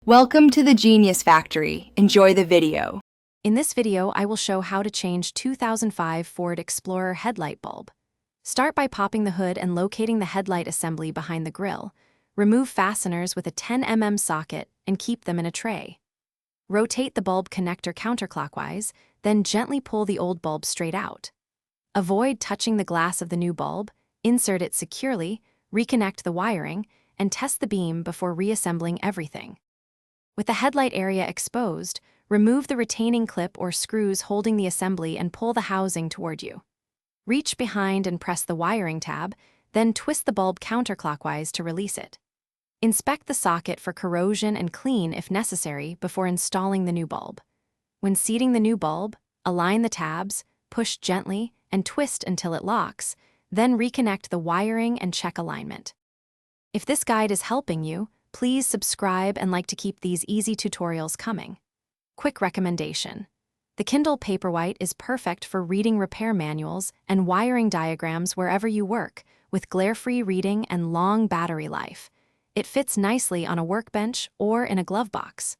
Welcome to the Genius Factory. Enjoy the video. In this video, I will show how to change 2005 Ford Explorer headlight bulb. Start by popping the hood and locating the headlight assembly behind the grille. Remove fasteners with a 10 mm socket and keep them in a tray. Rotate the bulb connector counterclockwise, then gently pull the old bulb straight out. Avoid touching the glass of the new bulb, insert it securely, reconnect the wiring, and test the beam before reassembling everything. With the headlight area exposed, remove the retaining clip or screws holding the assembly and pull the housing toward you. Reach behind and press the wiring tab, then twist the bulb counterclockwise to release it. Inspect the socket for corrosion and clean if necessary before installing the new bulb. When seating the new bulb, align the tabs, push gently, and twist until it locks, then reconnect the wiring and check alignment. If this guide is helping you, please subscribe and like to keep these easy tutorials coming. Quick recommendation. The Kindle Paperwhite is perfect for reading repair manuals and wiring diagrams wherever you work, with glare-free reading and long battery life. It fits nicely on a workbench or in a glove box.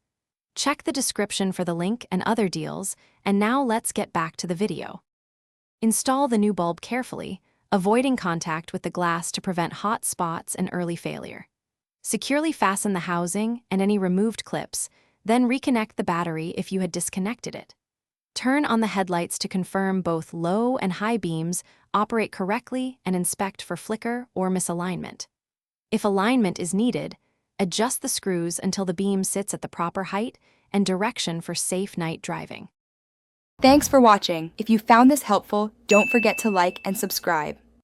Check the description for the link and other deals, and now let's get back to the video. Install the new bulb carefully, avoiding contact with the glass to prevent hot spots and early failure. Securely fasten the housing and any removed clips, then reconnect the battery if you had disconnected it. Turn on the headlights to confirm both low and high beams operate correctly and inspect for flicker or misalignment. If alignment is needed, adjust the screws until the beam sits at the proper height and direction for safe night driving. Thanks for watching. If you found this helpful, don't forget to like and subscribe.